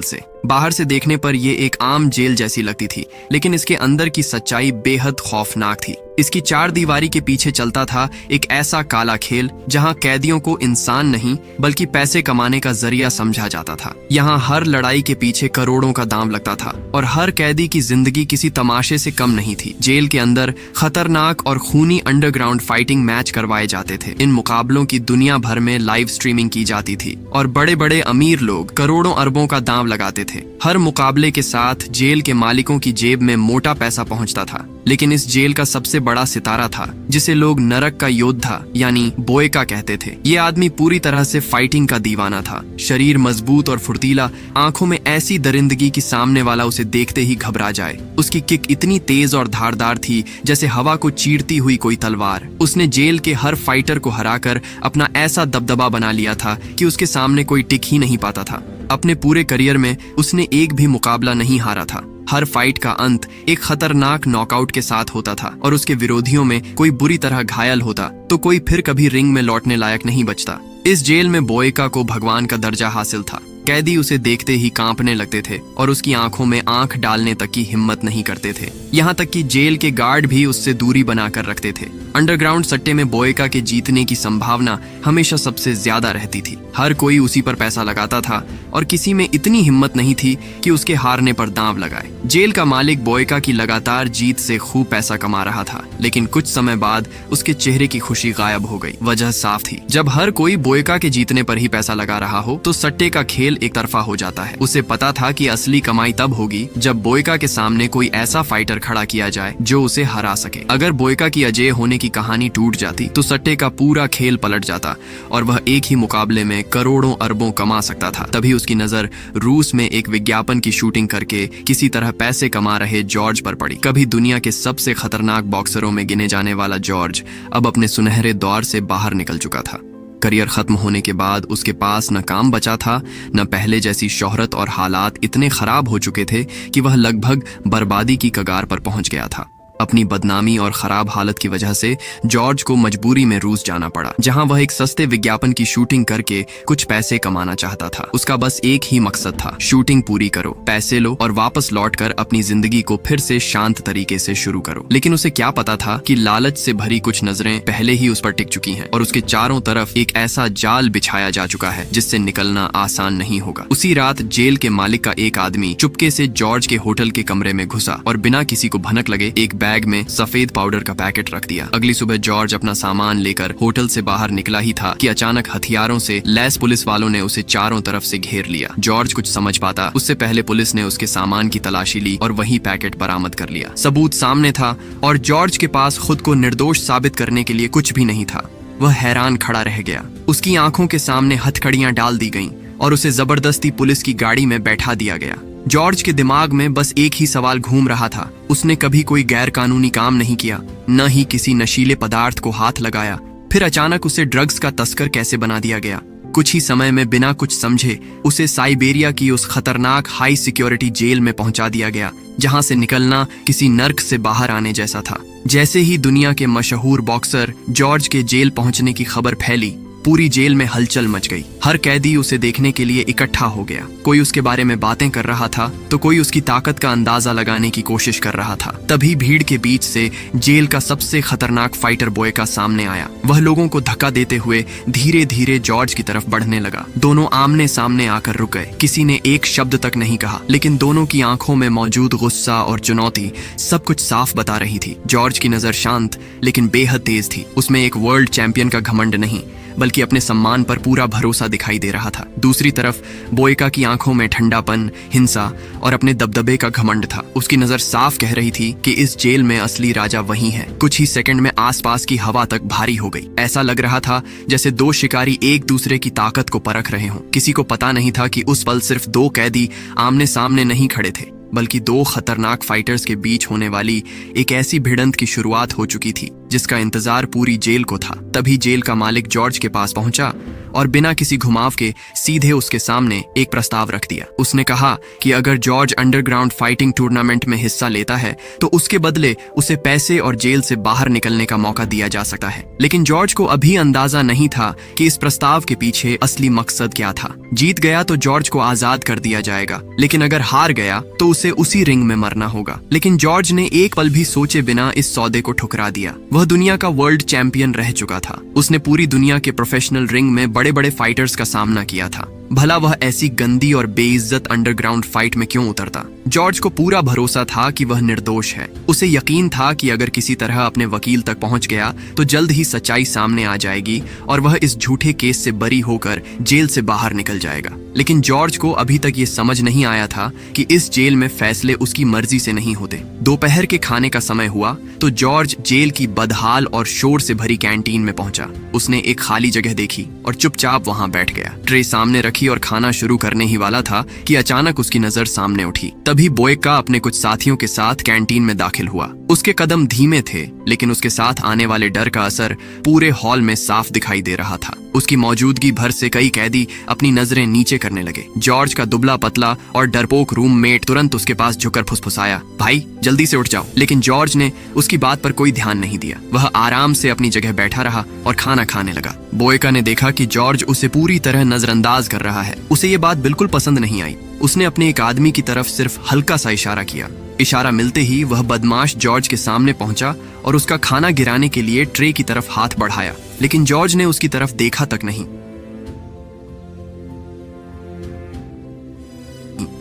से बाहर से देखने पर यह एक आम जेल जैसी लगती थी, लेकिन इसके अंदर की सच्चाई बेहद खौफनाक थी। इसकी चार दीवारी के पीछे चलता था एक ऐसा काला खेल जहां कैदियों को इंसान नहीं बल्कि पैसे कमाने का जरिया समझा जाता था। यहां हर लड़ाई के पीछे करोड़ों का दाम लगता था और हर कैदी की जिंदगी किसी तमाशे से कम नहीं थी। जेल के अंदर खतरनाक और खूनी अंडरग्राउंड फाइटिंग मैच करवाए जाते थे। इन मुकाबलों की दुनिया भर में लाइव स्ट्रीमिंग की जाती थी और बड़े बड़े अमीर लोग करोड़ों अरबों का दाम लगाते थे। हर मुकाबले के साथ जेल के मालिकों की जेब में मोटा पैसा पहुंचता था, लेकिन इस जेल का सबसे बड़ा सितारा था जिसे लोग नरक का योद्धा यानी बोएका कहते थे। ये आदमी पूरी तरह से फाइटिंग का दीवाना था। शरीर मजबूत और फुर्तीला, आंखों में ऐसी दरिंदगी कि सामने वाला उसे देखते ही घबरा जाए। उसकी किक इतनी तेज और धारदार थी जैसे हवा को चीरती हुई कोई तलवार। उसने जेल के हर फाइटर को हराकर अपना ऐसा दबदबा बना लिया था कि उसके सामने कोई टिक ही नहीं पाता था। अपने पूरे करियर में उसने एक भी मुकाबला नहीं हारा था। हर फाइट का अंत एक खतरनाक नॉकआउट के साथ होता था और उसके विरोधियों में कोई बुरी तरह घायल होता तो कोई फिर कभी रिंग में लौटने लायक नहीं बचता। इस जेल में बोएका को भगवान का दर्जा हासिल था। कैदी उसे देखते ही कांपने लगते थे और उसकी आंखों में आंख डालने तक की हिम्मत नहीं करते थे। यहाँ तक कि जेल के गार्ड भी उससे दूरी बनाकर रखते थे। अंडरग्राउंड सट्टे में बोएका के जीतने की संभावना हमेशा सबसे ज्यादा रहती थी। हर कोई उसी पर पैसा लगाता था और किसी में इतनी हिम्मत नहीं थी कि उसके हारने पर दांव लगाए। जेल का मालिक बोएका की लगातार जीत से खूब पैसा कमा रहा था, लेकिन कुछ समय बाद उसके चेहरे की खुशी गायब हो गई। वजह साफ थी, जब हर कोई बोएका के जीतने पर ही पैसा लगा रहा हो तो सट्टे का खेल एक तरफा हो जाता है। उसे पता था कि असली कमाई तब होगी जब बोएका के सामने कोई ऐसा फाइटर खड़ा किया जाए जो उसे हरा सके। अगर बोएका की अजेय होने की कहानी टूट जाती तो सट्टे का पूरा खेल पलट जाता और वह एक ही मुकाबले में करोड़ों अरबों कमा सकता था। तभी उसकी नजर रूस में एक विज्ञापन की शूटिंग करके किसी तरह पैसे कमा रहे जॉर्ज पर पड़ी। कभी दुनिया के सबसे खतरनाक बॉक्सरों में गिने जाने वाला जॉर्ज अब अपने सुनहरे दौर से बाहर निकल चुका था। करियर खत्म होने के बाद उसके पास न काम बचा था, न पहले जैसी शोहरत, और हालात इतने खराब हो चुके थे कि वह लगभग बर्बादी की कगार पर पहुंच गया था। अपनी बदनामी और खराब हालत की वजह से जॉर्ज को मजबूरी में रूस जाना पड़ा, जहां वह एक सस्ते विज्ञापन की शूटिंग करके कुछ पैसे कमाना चाहता था। उसका बस एक ही मकसद था, शूटिंग पूरी करो, पैसे लो और वापस लौटकर अपनी जिंदगी को फिर से शांत तरीके से शुरू करो। लेकिन उसे क्या पता था कि लालच से भरी कुछ नजरें पहले ही उस पर टिक चुकी हैं और उसके चारों तरफ एक ऐसा जाल बिछाया जा चुका है जिससे निकलना आसान नहीं होगा। उसी रात जेल के मालिक का एक आदमी चुपके से जॉर्ज के होटल के कमरे में घुसा और बिना किसी को भनक लगे एक बैग में सफेद पाउडर का पैकेट रख दिया। अगली सुबह जॉर्ज अपना सामान लेकर होटल से बाहर निकला ही था कि अचानक हथियारों से लैस पुलिस वालों ने उसे चारों तरफ से घेर लिया। जॉर्ज कुछ समझ पाता उससे पहले पुलिस ने उसके सामान की तलाशी ली और वही पैकेट बरामद कर लिया। सबूत सामने था और जॉर्ज के पास खुद को निर्दोष साबित करने के लिए कुछ भी नहीं था। वह हैरान खड़ा रह गया। उसकी आंखों के सामने हथकड़ियां डाल दी गईं और उसे जबरदस्ती पुलिस की गाड़ी में बैठा दिया गया। जॉर्ज के दिमाग में बस एक ही सवाल घूम रहा था। उसने कभी कोई गैर कानूनी काम नहीं किया, न ही किसी नशीले पदार्थ को हाथ लगाया। फिर अचानक उसे ड्रग्स का तस्कर कैसे बना दिया गया? कुछ ही समय में बिना कुछ समझे उसे साइबेरिया की उस खतरनाक हाई सिक्योरिटी जेल में पहुंचा दिया गया, जहां से निकलना किसी नर्क से बाहर आने जैसा था। जैसे ही दुनिया के मशहूर बॉक्सर जॉर्ज के जेल पहुंचने की खबर फैली, पूरी जेल में हलचल मच गई। हर कैदी उसे देखने के लिए इकट्ठा हो गया। कोई उसके बारे में बातें कर रहा था तो कोई उसकी ताकत का अंदाजा लगाने की कोशिश कर रहा था। तभी भीड़ के बीच से जेल का सबसे खतरनाक फाइटर बोएका सामने आया। वह लोगों को धक्का देते हुए धीरे धीरे जॉर्ज की तरफ बढ़ने लगा। दोनों आमने सामने आकर रुक गए। किसी ने एक शब्द तक नहीं कहा, लेकिन दोनों की आंखों में मौजूद गुस्सा और चुनौती सब कुछ साफ बता रही थी। जॉर्ज की नजर शांत लेकिन बेहद तेज थी। उसमें एक वर्ल्ड चैंपियन का घमंड नहीं बल्कि अपने सम्मान पर पूरा भरोसा दिखाई दे रहा था। दूसरी तरफ बोएका की आंखों में ठंडापन, हिंसा और अपने दबदबे का घमंड था। उसकी नजर साफ कह रही थी कि इस जेल में असली राजा वही है। कुछ ही सेकंड में आसपास की हवा तक भारी हो गई। ऐसा लग रहा था जैसे दो शिकारी एक दूसरे की ताकत को परख रहे हों। किसी को पता नहीं था कि उस पल सिर्फ दो कैदी आमने सामने नहीं खड़े थे, बल्कि दो खतरनाक फाइटर्स के बीच होने वाली एक ऐसी भिड़ंत की शुरुआत हो चुकी थी जिसका इंतजार पूरी जेल को था। तभी जेल का मालिक जॉर्ज के पास पहुंचा और बिना किसी घुमाव के सीधे उसके सामने एक प्रस्ताव रख दिया। उसने कहा कि अगर जॉर्ज अंडरग्राउंड फाइटिंग टूर्नामेंट में हिस्सा लेता है तो उसके बदले उसे पैसे और जेल से बाहर निकलने का मौका दिया जा सकता है। लेकिन जॉर्ज को अभी अंदाजा नहीं था कि इस प्रस्ताव के पीछे असली मकसद क्या था। जीत गया तो जॉर्ज को आजाद कर दिया जाएगा, लेकिन अगर हार गया तो उसे उसी रिंग में मरना होगा। लेकिन जॉर्ज ने एक पल भी सोचे बिना इस सौदे को ठुकरा दिया। वह दुनिया का वर्ल्ड चैंपियन रह चुका था। उसने पूरी दुनिया के प्रोफेशनल रिंग में बड़े बड़े फाइटर्स का सामना किया था। भला वह ऐसी गंदी और बेइज्जत अंडरग्राउंड फाइट में क्यों उतरता? जॉर्ज को पूरा भरोसा था कि वह निर्दोष है। उसे यकीन था कि अगर किसी तरह अपने वकील तक पहुंच गया तो जल्द ही सच्चाई सामने आ जाएगी और वह इस झूठे केस से बरी होकर जेल से बाहर निकल जाएगा। लेकिन जॉर्ज को अभी तक ये समझ नहीं आया था कि इस जेल में फैसले उसकी मर्जी से नहीं होते। दोपहर के खाने का समय हुआ तो जॉर्ज जेल की बदहाल और शोर से भरी कैंटीन में पहुंचा। उसने एक खाली जगह देखी और चुपचाप वहां बैठ गया। ट्रे सामने रखी और खाना शुरू करने ही वाला था कि अचानक उसकी नजर सामने उठी। तभी बोयका अपने कुछ साथियों के साथ कैंटीन में दाखिल हुआ। उसके कदम धीमे थे, लेकिन उसके साथ आने वाले डर का असर पूरे हॉल में साफ दिखाई दे रहा था। उसकी मौजूदगी भर से कई कैदी अपनी नजरें नीचे करने लगे। जॉर्ज का दुबला पतला और डरपोक रूममेट तुरंत उसके पास झुककर फुसफुसाया, भाई जल्दी से उठ जाओ। लेकिन जॉर्ज ने उसकी बात पर कोई ध्यान नहीं दिया। वह आराम से अपनी जगह बैठा रहा और खाना खाने लगा। बोयका ने देखा कि जॉर्ज उसे पूरी तरह नजरअंदाज कर रहा है। उसे ये बात बिल्कुल पसंद नहीं आई। उसने अपने एक आदमी की तरफ सिर्फ हल्का सा इशारा किया। इशारा मिलते ही वह बदमाश जॉर्ज के सामने पहुंचा और उसका खाना गिराने के लिए ट्रे की तरफ हाथ बढ़ाया, लेकिन जॉर्ज ने उसकी तरफ देखा तक नहीं।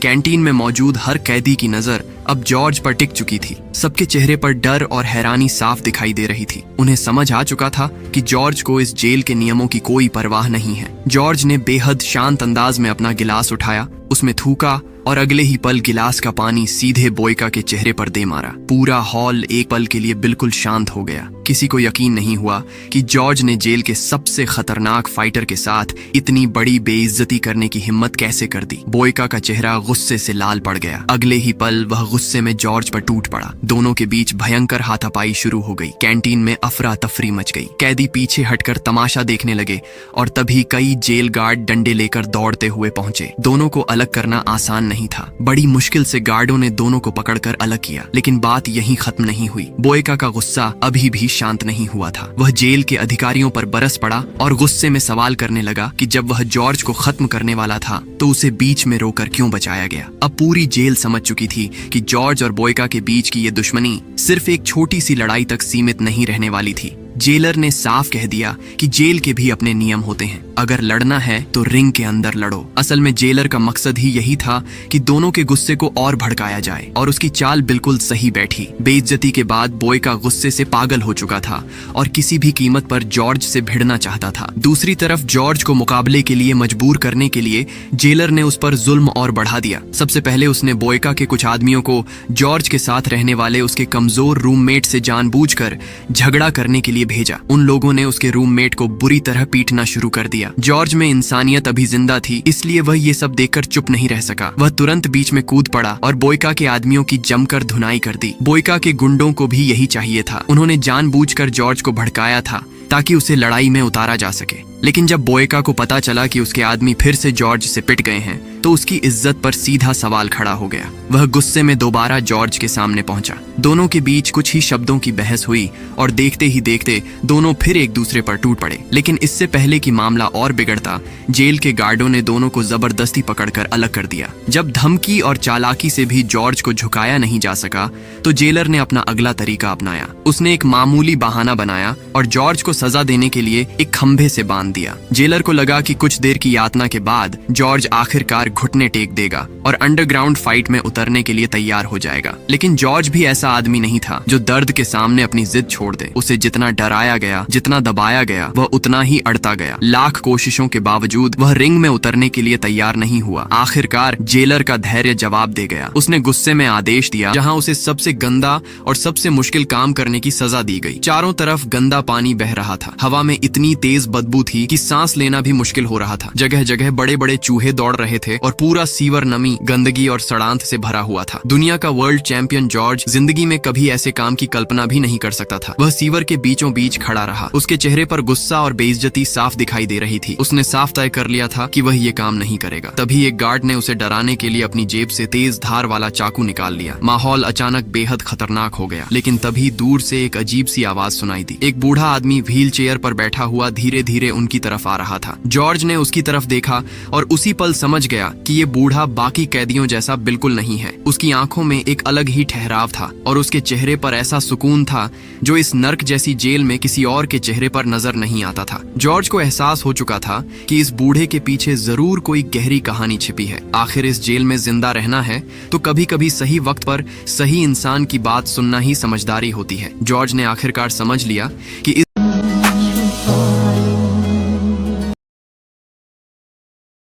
कैंटीन में मौजूद हर कैदी की नजर अब जॉर्ज पर टिक चुकी थी। सबके चेहरे पर डर और हैरानी साफ दिखाई दे रही थी। उन्हें समझ आ चुका था कि जॉर्ज को इस जेल के नियमों की कोई परवाह नहीं है। जॉर्ज ने बेहद शांत अंदाज में अपना गिलास उठाया, उसमें थूका और अगले ही पल गिलास का पानी सीधे बोयका के चेहरे पर दे मारा। पूरा हॉल एक पल के लिए बिल्कुल शांत हो गया। किसी को यकीन नहीं हुआ कि जॉर्ज ने जेल के सबसे खतरनाक फाइटर के साथ इतनी बड़ी बेइज्जती करने की हिम्मत कैसे कर दी। बोयका का चेहरा गुस्से से लाल पड़ गया। अगले ही पल वह गुस्से में जॉर्ज पर टूट पड़ा। दोनों के बीच भयंकर हाथापाई शुरू हो गई। कैंटीन में अफरा तफरी मच गई। कैदी पीछे हटकर तमाशा देखने लगे और तभी कई जेल गार्ड डंडे लेकर दौड़ते हुए पहुंचे। दोनों को अलग करना आसान नहीं था। बड़ी मुश्किल से गार्डों ने दोनों को पकड़कर अलग किया, लेकिन बात यहीं खत्म नहीं हुई। बोयका का गुस्सा अभी भी शांत नहीं हुआ था। वह जेल के अधिकारियों पर बरस पड़ा और गुस्से में सवाल करने लगा कि जब वह जॉर्ज को खत्म करने वाला था तो उसे बीच में रोकर क्यों बचाया गया। अब पूरी जेल समझ चुकी थी कि जॉर्ज और बोयका के बीच की ये दुश्मनी सिर्फ एक छोटी सी लड़ाई तक सीमित नहीं रहने वाली थी। जेलर ने साफ कह दिया कि जेल के भी अपने नियम होते हैं। अगर लड़ना है तो रिंग के अंदर लड़ो। असल में जेलर का मकसद ही यही था कि दोनों के गुस्से को और भड़काया जाए और उसकी चाल बिल्कुल सही बैठी। बेइज्जती के बाद बोयका गुस्से से पागल हो चुका था और किसी भी कीमत पर जॉर्ज से भिड़ना चाहता था। दूसरी तरफ जॉर्ज को मुकाबले के लिए मजबूर करने के लिए जेलर ने उस पर जुल्म और बढ़ा दिया। सबसे पहले उसने बोयका के कुछ आदमियों को जॉर्ज के साथ रहने वाले उसके कमजोर रूममेट से जानबूझकर झगड़ा करने के लिए भेजा। उन लोगों ने उसके रूममेट को बुरी तरह पीटना शुरू कर दिया। जॉर्ज में इंसानियत अभी जिंदा थी, इसलिए वह ये सब देखकर चुप नहीं रह सका। वह तुरंत बीच में कूद पड़ा और बोयका के आदमियों की जमकर धुनाई कर दी। बोयका के गुंडों को भी यही चाहिए था। उन्होंने जानबूझकर जॉर्ज को भड़काया था ताकि उसे लड़ाई में उतारा जा सके। लेकिन जब बोयका को पता चला कि उसके आदमी फिर से जॉर्ज से पिट गए हैं तो उसकी इज्जत पर सीधा सवाल खड़ा हो गया। वह गुस्से में दोबारा जॉर्ज के सामने पहुंचा। दोनों के बीच कुछ ही शब्दों की बहस हुई और देखते ही देखते दोनों फिर एक दूसरे पर टूट पड़े। लेकिन इससे पहले कि मामला और बिगड़ता, जेल के गार्डों ने दोनों को जबरदस्ती पकड़कर अलग कर दिया। जब धमकी और चालाकी से भी जॉर्ज को झुकाया नहीं जा सका तो जेलर ने अपना अगला तरीका अपनाया। उसने एक मामूली बहाना बनाया और जॉर्ज को सजा देने के लिए एक खंभे से बांध दिया। जेलर को लगा कि कुछ देर की यातना के बाद जॉर्ज आखिरकार घुटने टेक देगा और अंडरग्राउंड फाइट में उतरने के लिए तैयार हो जाएगा। लेकिन जॉर्ज भी ऐसा आदमी नहीं था जो दर्द के सामने अपनी जिद छोड़ दे। उसे जितना डराया गया, जितना दबाया गया, वह उतना ही अड़ता गया। लाख कोशिशों के बावजूद वह रिंग में उतरने के लिए तैयार नहीं हुआ। आखिरकार जेलर का धैर्य जवाब दे गया। उसने गुस्से में आदेश दिया, जहां उसे सबसे गंदा और सबसे मुश्किल काम करने की सजा दी गई। चारों तरफ गंदा पानी बह रहा था। हवा में इतनी तेज बदबू थी कि सांस लेना भी मुश्किल हो रहा था। जगह जगह बड़े बड़े चूहे दौड़ रहे थे और पूरा सीवर नमी, गंदगी और सड़ांत से भरा हुआ था। दुनिया का वर्ल्ड चैंपियन जॉर्ज जिंदगी में कभी ऐसे काम की कल्पना भी नहीं कर सकता था। वह सीवर के बीचों बीच खड़ा रहा। उसके चेहरे पर गुस्सा और बेइज्जती साफ दिखाई दे रही थी। उसने साफ तय कर लिया था कि वह ये काम नहीं करेगा। तभी एक गार्ड ने उसे डराने के लिए अपनी जेब से तेज धार वाला चाकू निकाल लिया। माहौल अचानक बेहद खतरनाक हो गया। लेकिन तभी दूर से एक अजीब सी आवाज सुनाई दी। एक बूढ़ा आदमी व्हील चेयर पर बैठा हुआ धीरे धीरे उनकी तरफ आ रहा था। जॉर्ज ने उसकी तरफ देखा और उसी पल समझ गया कि ये बूढ़ा बाकी कैदियों जैसा बिल्कुल नहीं है। उसकी आंखों में एक अलग ही ठहराव था और उसके चेहरे पर ऐसा सुकून था जो इस नर्क जैसी जेल में किसी और के चेहरे पर नजर नहीं आता था। जॉर्ज को एहसास हो चुका था कि इस बूढ़े के पीछे जरूर कोई गहरी कहानी छिपी है। आखिर इस जेल में जिंदा रहना है तो कभी कभी सही वक्त पर सही इंसान की बात सुनना ही समझदारी होती है। जॉर्ज ने आखिरकार समझ लिया कि